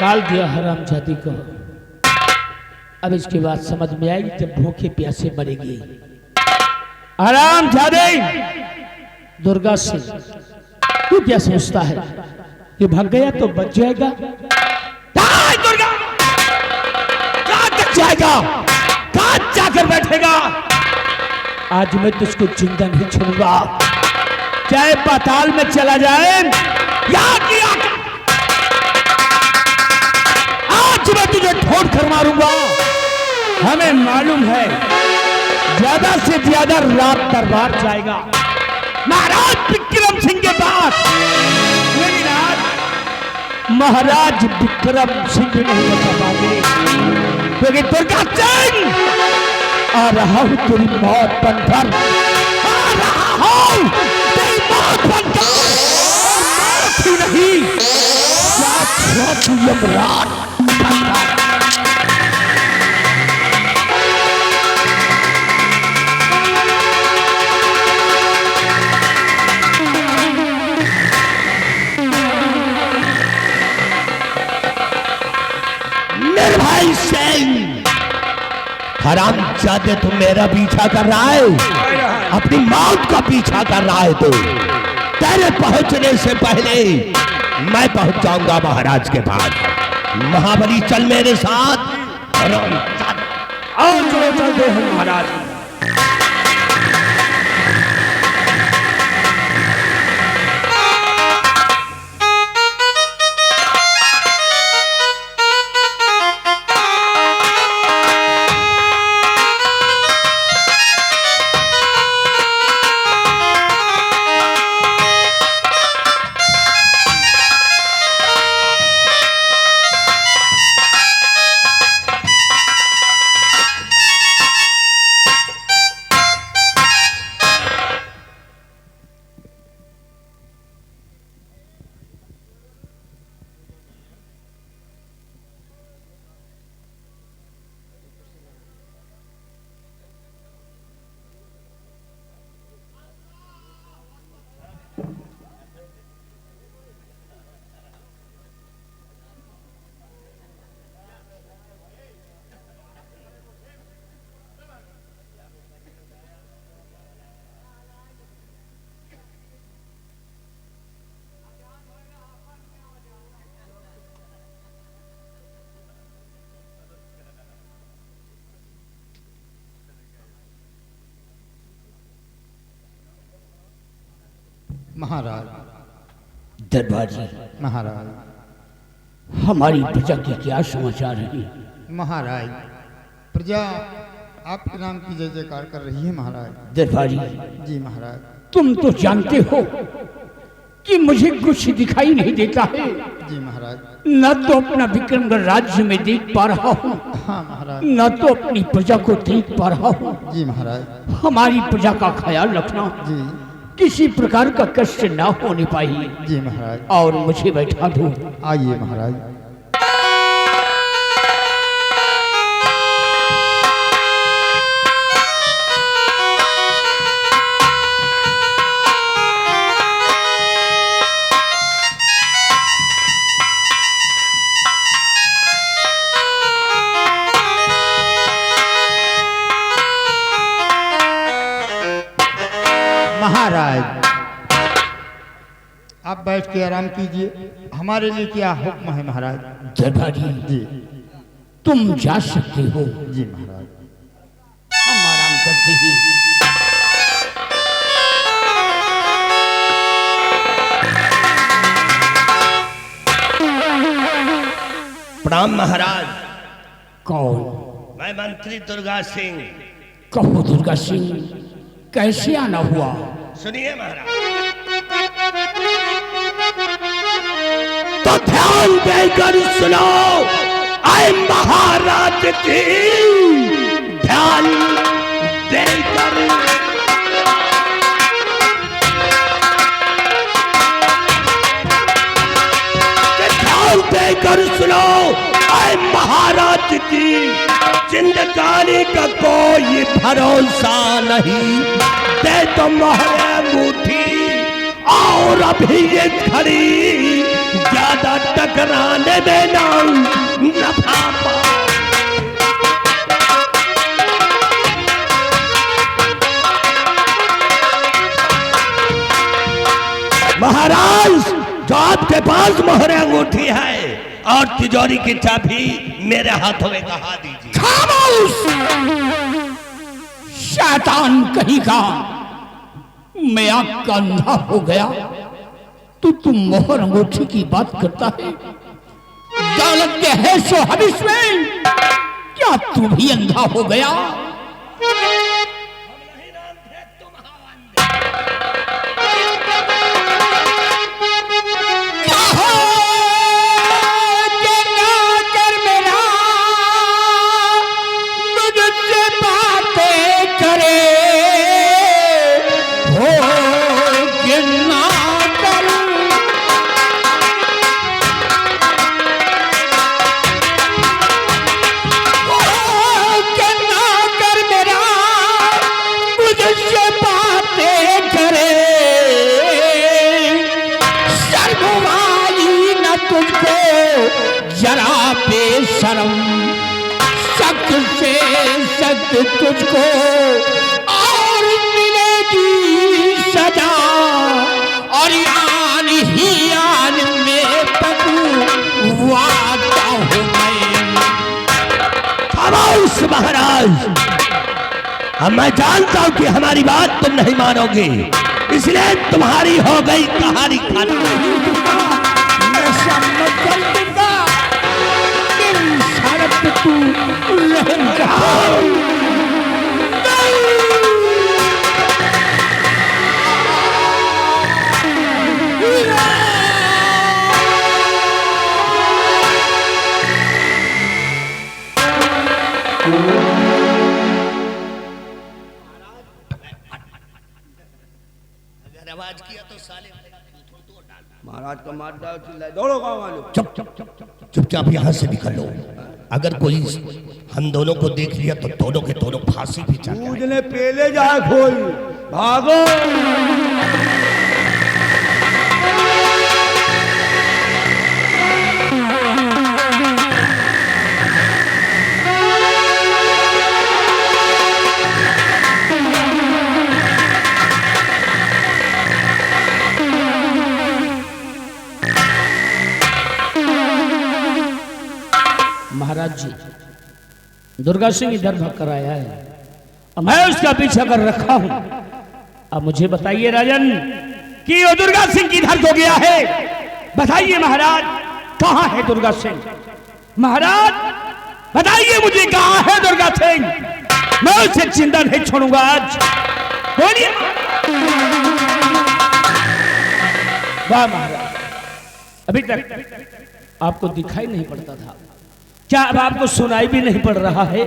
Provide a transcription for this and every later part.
काल दिया हरामजादी को। अब इसके बाद समझ में आएगी जब भूखे प्यासे मरेगी। हरामजादी दुर्गा सिंह, तू क्या सोचता है कि भाग गया तो बच जाएगा? दुर्गा कहां तक जाएगा, कहां जाकर बैठेगा? आज मैं तुझको जिंदा नहीं छोड़ूंगा, चाहे पाताल में चला जाए या किया। आज मैं तुझे ठोक कर मारूंगा। हमें मालूम है ज्यादा से ज्यादा रात दरबार जाएगा महाराज विक्रम सिंह के पास, लेकिन आज महाराज विक्रम सिंह नहीं बता पाएंगे, क्योंकि दुर्गा सिंह आ रहा हूं तेरी मौत बनकर, आ रहा हूं तेरी मौत बनकर। मौत ही नहीं, यमराज निर्भय सिंह, हरामजादे तुम मेरा पीछा कर रहा है, अपनी मौत का पीछा कर रहा है। तो तेरे पहुंचने से पहले मैं पहुंच जाऊंगा महाराज के पास। महाबली चल मेरे साथ। और चलो चलते हैं महाराज। महाराज, दरबार जी, महाराज, हमारी प्रजा के क्या समाचार है? महाराज, प्रजा आपके नाम की जय जयकार कर रही है महाराज। दरबार जी, जी महाराज, तुम तो जानते हो कि मुझे कुछ दिखाई नहीं देता है। जी महाराज, न तो अपना विक्रमगढ़ राज्य में देख पा रहा हूँ, हाँ महाराज, न तो अपनी प्रजा को देख पा रहा हूँ। जी महाराज, हमारी प्रजा का ख्याल रखना, जी, किसी प्रकार का कष्ट ना होने पाए। जी महाराज, और मुझे बैठा दो। आइए महाराज। महाराज, आप बैठ के आराम कीजिए। हमारे लिए क्या हुक्म है महाराज? दरबारी जी, तुम जा सकते हो। जी महाराज, हम आराम करते हैं। प्रणाम महाराज। कौन? मैं मंत्री दुर्गा सिंह। कहो दुर्गा सिंह, कैसे आना हुआ? सुनिए महाराज। तो ध्यान देकर सुनो, आए महाराज की, ध्यान देकर। ध्यान देकर सुनो, आए महाराज की, जिंदगानी का कोई भरोसा नहीं। दे तो मोहरे मुट्ठी और अभी ये खड़ी ज्यादा टकराने देना नफा पा। महाराज जो आपके पास मोहर अंगूठी है और तिजोरी की चाबी मेरे हाथों में कहा दीजिए। खामोश शैतान कहीं का, मैं आँख का अंधा हो गया तो तुम मोहर अंगूठी की बात करता है। दौलत के है सो हविष में क्या तू भी अंधा हो गया? जरा बेशरम सख्त से सख्त तुझको और मिलेगी सजा, और आन ही आन में पकवाता हूँ मैं। खामोश महाराज, अब मैं जानता हूं कि हमारी बात तुम नहीं मानोगे, इसलिए तुम्हारी हो गई कहानी खाना। मैं सम्मत कर दूंगा, तेरी शर्त तू रहम कर। आवाज किया तो साले महाराज का मार डाल चिल्लाए, दौड़ो गाँव वालों। चुपचाप यहाँ से निकल लो। अगर कोई हम दोनों को देख लिया तो दोनों के दोनों फांसी भी चढ़ जाएंगे। कूदने पेले जाए खोई, भागो। महाराज जी, दुर्गा सिंह इधर भाग कर आया है और मैं उसका पीछा कर रखा हूं। अब मुझे बताइए राजन कि वो दुर्गा सिंह किधर को गया है? बताइए महाराज, कहां है दुर्गा सिंह? महाराज बताइए मुझे, कहां है दुर्गा सिंह? मैं उसे जिंदा नहीं छोड़ूंगा आज। बोलिए। वाह महाराज, अभी तक आपको दिखाई नहीं पड़ता था, क्या अब आपको सुनाई भी नहीं पड़ रहा है?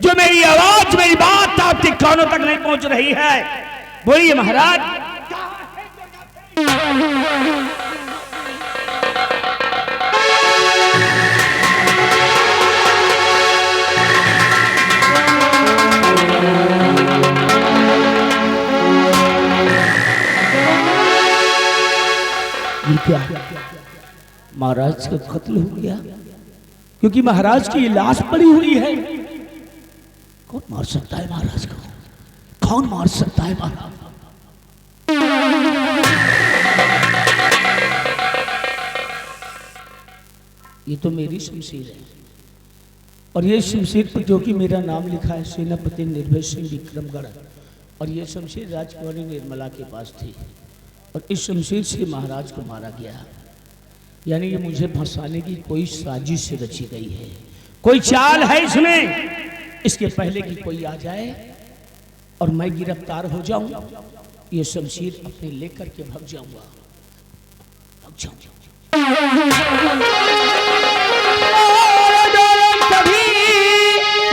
जो मेरी आवाज, मेरी बात आपके कानों तक नहीं पहुंच रही है? बोलिए महाराज। ये क्या महाराज का कत्ल हो गया? क्योंकि महाराज की लाश पड़ी हुई है। कौन मार सकता है महाराज को? कौन मार सकता है महाराज? ये तो मेरी शमशीर है, और ये शमशीर पर जो कि मेरा नाम लिखा है सेनापति निर्भय सिंह विक्रमगढ़, और ये शमशीर राजकुमारी निर्मला के पास थी, और इस शमशीर से महाराज को मारा गया। यानी ये मुझे फंसाने की कोई साजिश रची गई है, कोई चाल है इसमें। इसके पहले कि कोई आ जाए और मैं गिरफ्तार हो जाऊं, ये शमशीर अपने लेकर के भाग जाऊंगा, भाग जाऊंगा।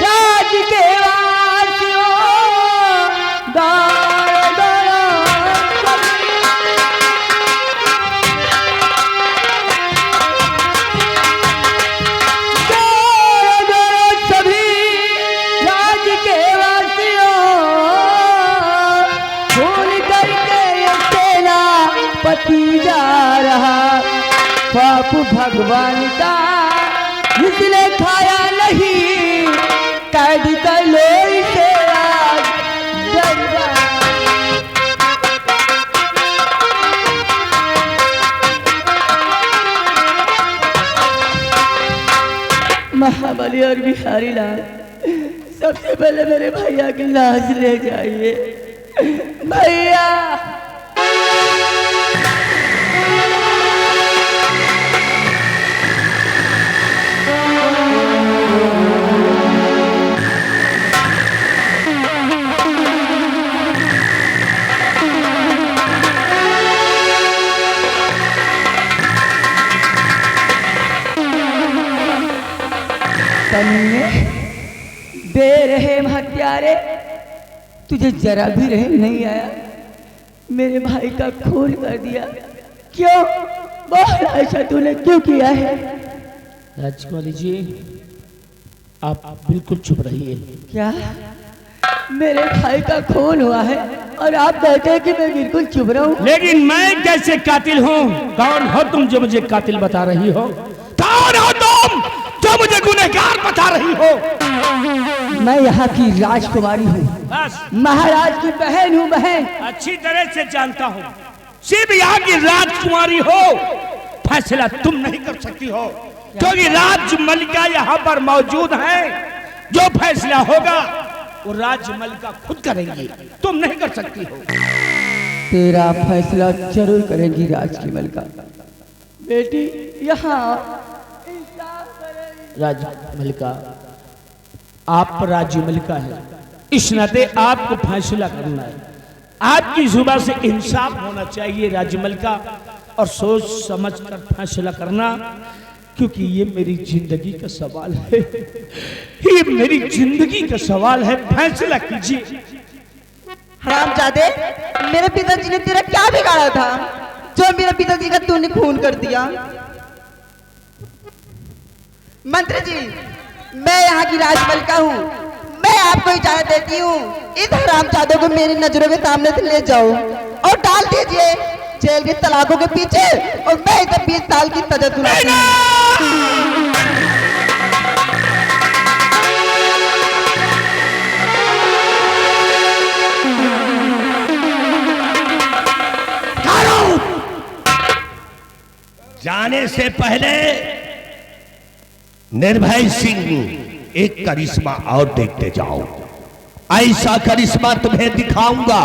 राज के वासियों भगवान का, इसने खाया नहीं, कैद कर लो इसे आज दरबार। महाबली और बिहारी लाल, सबसे पहले मेरे भैया की लाश ले जाइए। भैया बेरहम हत्यारे, तुझे जरा भी रहम नहीं आया, मेरे भाई का खून कर दिया। क्यों बोल, ऐसा तूने क्यों किया है? राजकुमारी जी, आप बिल्कुल चुप रहिए। क्या मेरे भाई का खून हुआ है और आप कहते हैं कि मैं बिल्कुल चुप रहूं? लेकिन मैं कैसे कातिल हूँ? कौन हो तुम जो मुझे कातिल बता रही हो? कौन हो तुम जो मुझे गुनहगार बता रही हो? मैं यहाँ की राजकुमारी हूँ, बस महाराज की बहन हूँ। बहन अच्छी तरह से जानता हूँ, सिर्फ यहाँ की राजकुमारी हो, फैसला तुम नहीं कर सकती हो, क्योंकि राजमलिका यहाँ पर मौजूद है। जो फैसला होगा वो राजमलिका खुद करेंगी, तुम नहीं कर सकती हो। तेरा फैसला जरूर करेंगी राज की मलिका। बेटी यहाँ राजमलिका, आप राजमलिका है, इस नाते आपको फैसला करना है। आपकी जुबान से इंसाफ होना चाहिए राजमलिका, और सोच समझ कर फैसला करना, क्योंकि ये मेरी जिंदगी का सवाल है, ये मेरी जिंदगी का सवाल है। फैसला कीजिए। हरामजादे, मेरे पिताजी ने तेरा क्या बिगाड़ा था जो मेरे पिताजी का तूने खून कर दिया? मंत्री जी, मैं यहाँ की राजमलिका हूँ, मैं आपको इजाजत देती हूँ, इस हरामजादों को मेरी नजरों के सामने से ले जाओ और डाल दीजिए जेल के तलाकों के पीछे, और मैं इसे 20 साल की सजा सुनाती हूँ। जाने से पहले निर्भय सिंह एक करिश्मा और देखते जाओ। ऐसा करिश्मा तुम्हें दिखाऊंगा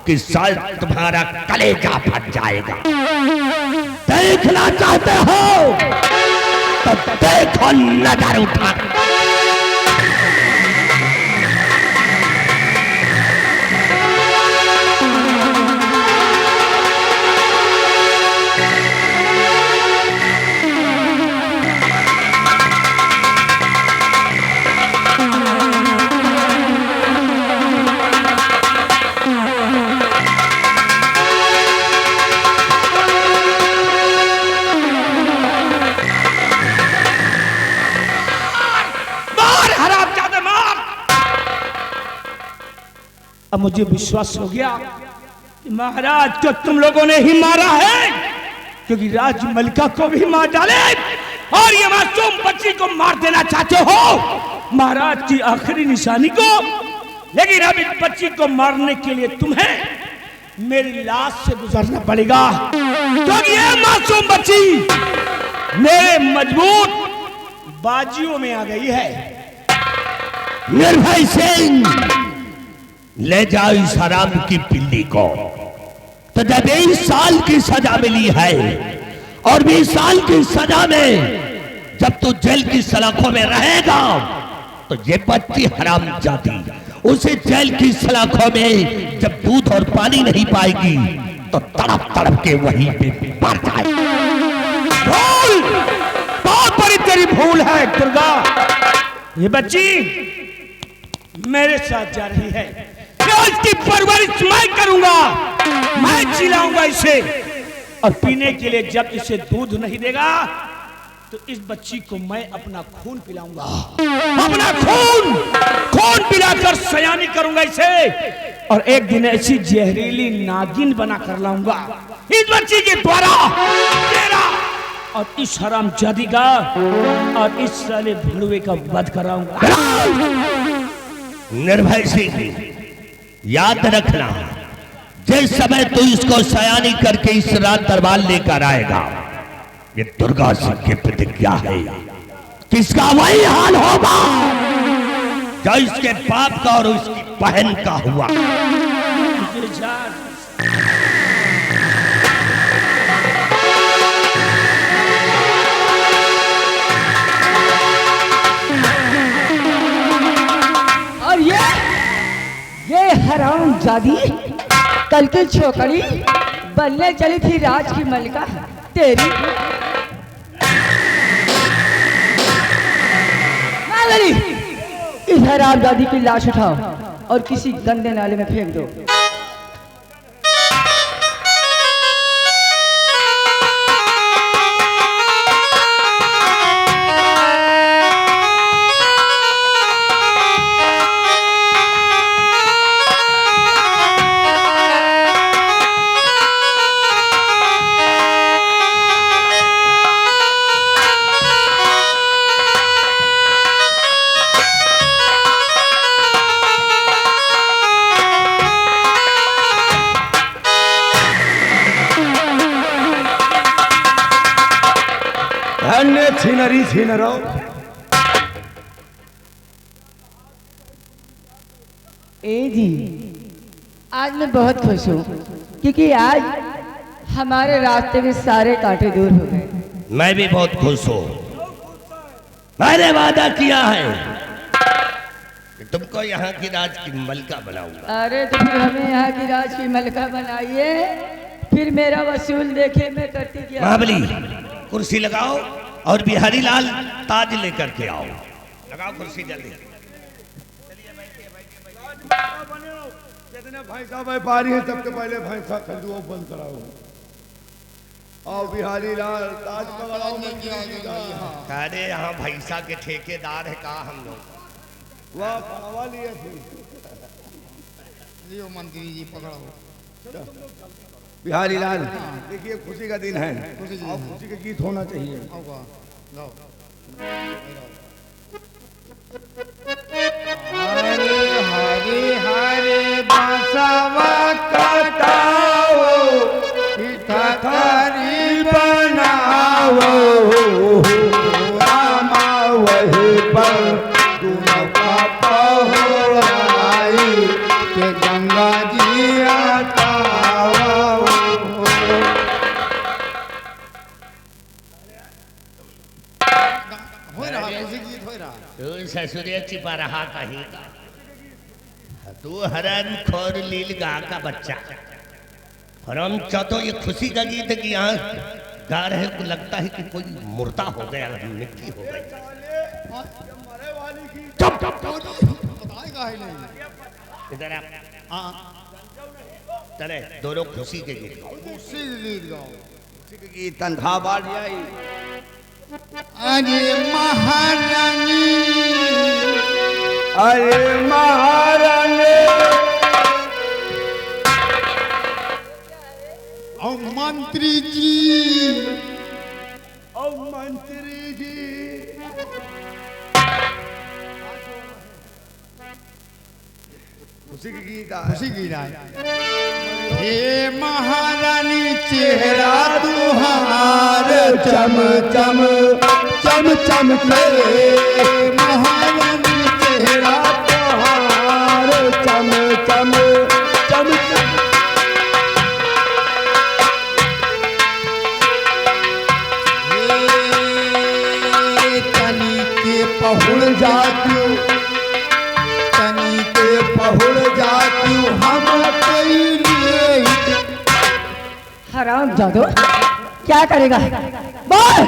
कि शायद तुम्हारा कलेजा फट जाएगा। देखना चाहते हो तो देखो, नजर उठा। अब मुझे विश्वास हो गया कि महाराज को तुम लोगों ने ही मारा है, क्योंकि राजमलिका को भी मार डाले और ये मासूम बच्ची को मार देना चाहते हो, महाराज की आखिरी निशानी को। लेकिन अब इस बच्ची को मारने के लिए तुम्हें मेरी लाश से गुजरना पड़ेगा, क्योंकि ये मासूम बच्ची मेरे मजबूत बाजियों में आ गई है। निर्भय सिंह, ले जाओ इस हराम की पिल्ली को। तो जब 20 साल की सजा मिली है, और 20 साल की सजा में जब तू जेल की सलाखों में रहेगा, तो ये बच्ची हराम जाती उसे जेल की सलाखों में जब दूध और पानी नहीं पाएगी, तो तड़प तड़प के वहीं पे मर जाएगी। भूल, बहुत बड़ी तेरी भूल है दुर्गा। ये बच्ची मेरे साथ जा रही है, इसकी परवरिश मैं करूंगा, मैं जिलाऊंगा इसे, और पीने के लिए जब इसे दूध नहीं देगा तो इस बच्ची को मैं अपना खून पिलाऊंगा, अपना खून पिलाकर सयानी करूंगा इसे, और एक दिन ऐसी जहरीली नागिन बना कर लाऊंगा इस बच्ची के द्वारा तेरा और इस हरामजादी का और इस साले भुलवे का वध कराऊंगा। निर्भय सिंह, याद रखना, जिस समय तू इसको सयानी करके इस रात दरबार लेकर आएगा, ये दुर्गा सिंह की प्रतिज्ञा है, किसका वही हाल होगा जो इसके बाप का और उसकी बहन का हुआ। और ये हरामजादी कल की छोकरी बनने चली थी राज की मलिका तेरी। नागरी, इस हरामजादी की लाश उठाओ और किसी गंदे नाले में फेंक दो। छीनरी छीनरो। ए जी, आज मैं बहुत खुश हूँ क्योंकि आज हमारे रास्ते में सारे कांटे दूर हो गए। मैं भी बहुत खुश हूँ। मैंने वादा किया है कि तुमको यहाँ की राज की मलका बनाऊंगा। अरे तो फिर हमें यहाँ की राज की मलका बनाइए, फिर मेरा वसूल देखे मैं करती क्या। महाबली, कुर्सी लगाओ और बिहारी लाल ताज लेकर के आओ। लगाओ कुर्सी जल्दी। जितने भैंसा व्यापारी हैं सबके पहले भैंसा खरीदो बंद कराओ। और बिहारी लाल ताज पकड़ाओ। अरे यहाँ भैंसा के ठेकेदार है कहा हम लोग। वाह पकड़वा लिए थे। लियो मंत्री जी पकड़ो। बिहारी लाल, देखिए खुशी का दिन है और खुशी का गीत होना चाहिए। हरे हरे हरे बांसवा कटाओ, ठठरी बनाओ, रामा वही पर दोनों का पहुँचाई के गंगा जी आताओ। तू ससुरे छिपा रहा कहीं का। तू हरन खोर लील गा का बच्चा। और हम चाहते ये खुशी का गीत है कि यहाँ गा रहे को लगता है कि कोई मुर्दा हो गया, मिट्टी हो गई। चुप बताएगा ही नहीं। इधर आ। चले दोनों खुशी के गीत गाओ। खुशी गीत गाओ। खुशी के गीत तंधा बाढ़ जाई। अरे महारानी, अरे महारानी, और मंत्री जी, और मंत्री जी। खुशी के गीत खुशी गीत आए। हे महारानी चेहरा तुहार चम चम चम चम के, महारानी चेहरा तुहार चम चम चम चम। हे तनी के पहुड़ जाती, तनी के पहुड़ जाती हम हराम जादू क्या करेगा, बोल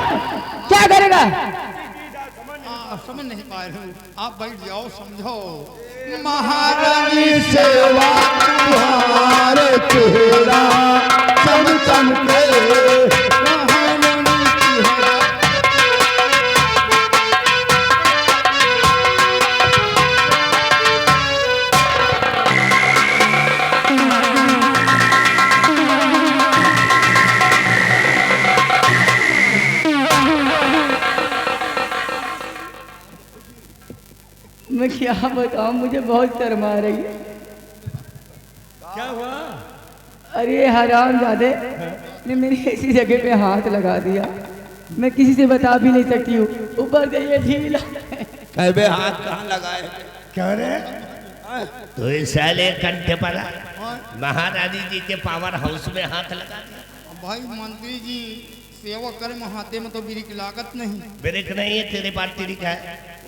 क्या करेगा। समझ नहीं पा रहे हूँ, आप बैठ जाओ समझो। महारानी सेवा तुम्हारे चेहरा चम चम के, महारानी चेहरा। मैं क्या बताऊं, मुझे बहुत शर्म आ रही है। क्या हुआ? अरे हराम जादे ने मेरी ऐसी जगह पे हाथ लगा दिया, मैं किसी से बता भी नहीं सकती हूँ। ऊपर से ये ढीला। कहबे हाथ कहाँ लगाए? क्या रे? तो इस साले कंठे पर महारानी जी के पावर हाउस में हाथ लगा दिया। भाई मंत्री जी सेवा करे में हाथे में तो बिरिक लागत नहीं। ब्रेक नहीं है तेरे पास, तिरिक है।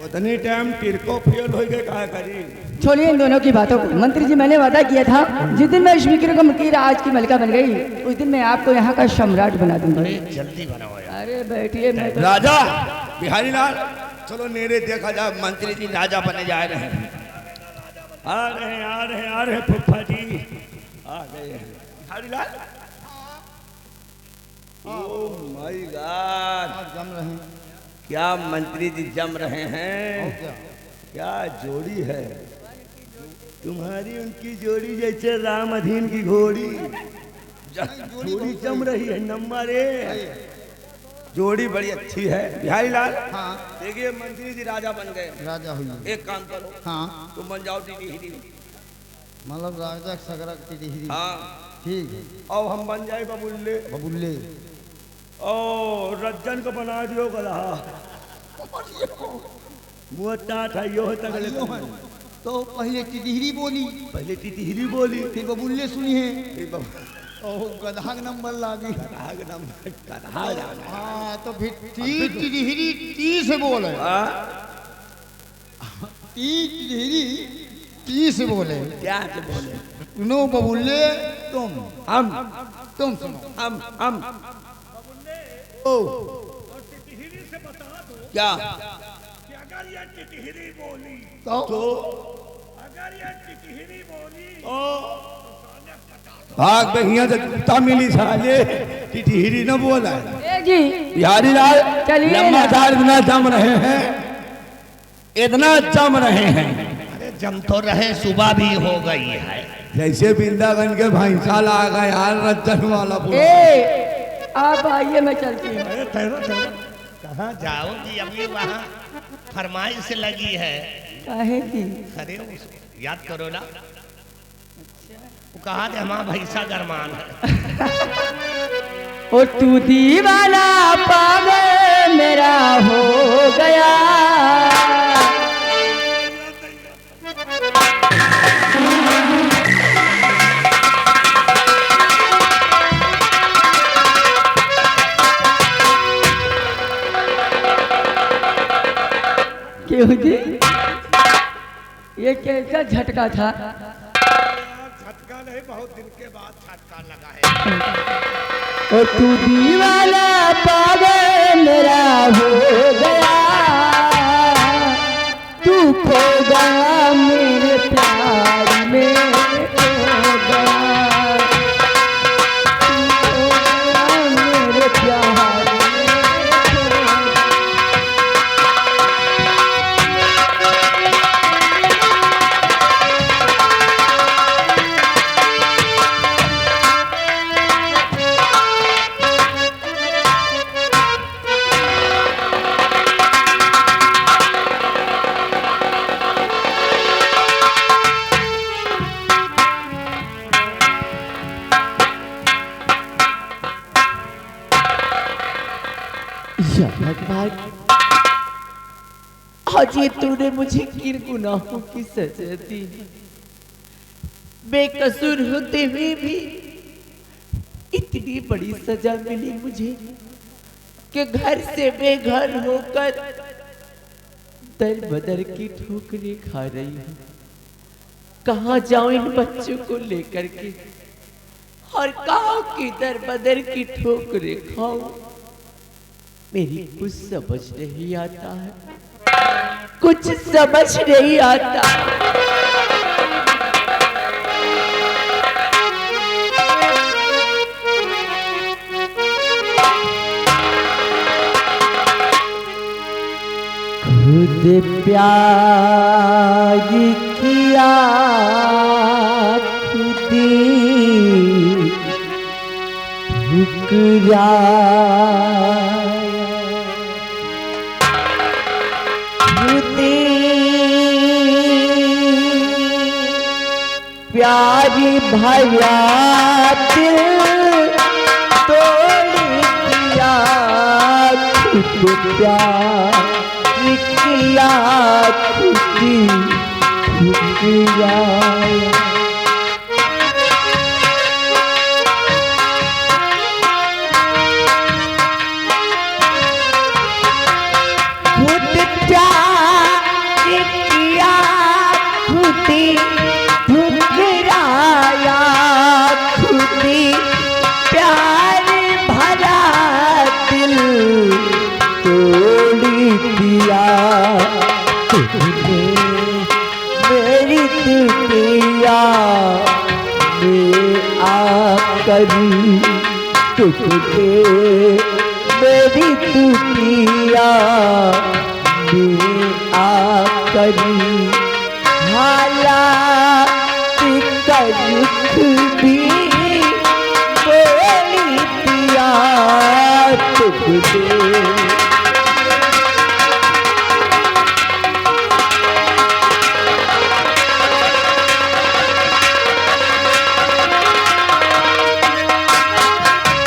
उतनी टाइम तिरको फेल हो गए, कहा करी? छोड़िए इन दोनों की बातों को। मंत्री जी मैंने वादा किया था जिस दिन मैं विक्रम की राज की मलका बन गई उस दिन मैं आपको यहाँ का सम्राट बना दूंगी। जल्दी बनाओ यार। अरे बैठिए, मैं तो राजा बिहारी लाल, चलो नेरे देखा जाए, मंत्री जी राजा बने जा रहे हैं। आ रहे हैं, आ रहे हैं, आ रहे हैं फुफ्फा जी आ गए हैं। बिहारी लाल, ओह माय गॉड, जम रहे हैं। क्या मंत्री जी जम रहे हैं। क्या जोड़ी है तुम्हारी, उनकी जोड़ी जैसे राम अधीन की घोड़ी। जोड़ी जम रही है, नंबर एक जोड़ी बड़ी अच्छी है। बिहारी लाल, हाँ देखिए मंत्री जी राजा बन गए। राजा हुई। एक काम करो, हाँ तुम बन जाओ टिहरी। मतलब राजा सगरा की टिहरी। हाँ ठीक है। और हम बन जाए बबुल्ले। बबुल्ले ओ रज्जन को बना दियो गधा। मोटा था यो तगड़े। तो पहले टिहरी बोली, पहले टिहरी बोली, फिर बबुल्ले सुनी है, फिर ओह गधा के नंबर लागी। गधा। हाँ तो फिर टिहरी टी से बोले, टिहरी टी से बोले। क्या से बोले? सुनो बबुल्ले, तुम सुनो। हम ओ क्या अगर ये टिटहिरी बोली तो अगर ये टिटहिरी बोली भाग बहिया से कुत्ता मिली साले, टिटहिरी न बोला। ए जी बिहारी लाल, चलिए ना। लम्बादार इतना जम रहे हैं, इतना जम रहे हैं। अरे जम तो रहे, सुबह भी हो गई है। जैसे वृंदावन के भैंसा ला गया यार रज्जन वाला पूरा। ए आप आइए, मैं चलती हूँ। कहाँ जाओगी? अभी वहाँ फरमाइश लगी है। काहे की? अरे याद करो ना, वो कहा थे हमारा भैंसा गरमान है। ओ तू दीवाना पागल मेरा हो गया। क्यों जी, ये कैसा झटका था? झटका नहीं, बहुत दिन के बाद झटका लगा है। ओ तू दीवाना पागल मेरा हो गया, तू खो गया मेरे प्यार में, खो गया, तू खो गया मेरे प्यार में, खो गया। आज ये तूने मुझे किन गुनाहों की सजा दी, बेकसूर होते हुए भी इतनी बड़ी सजा मिली मुझे कि घर से बेघर होकर दर बदर की ठोकरें खा रही हूँ। कहाँ जाऊं इन बच्चों को लेकर के और कहाँ की दर बदर की ठोकरें खाऊं, मेरी कुछ समझ नहीं आता है, कुछ समझ नहीं आता। खुद प्यार किया खुद ठुकराया, खुद प्यारी भया दिल तोड़ दिया खुद प्यार किया खुद किया खुद प्यार किया खुद ठुकराया खुद प्यार भरा दिल तोड़ दिया तुमने मेरी दुनिया में आकर तुमने मेरी दुनिया में आकर हालात का दुख भी बोल दिया तुमने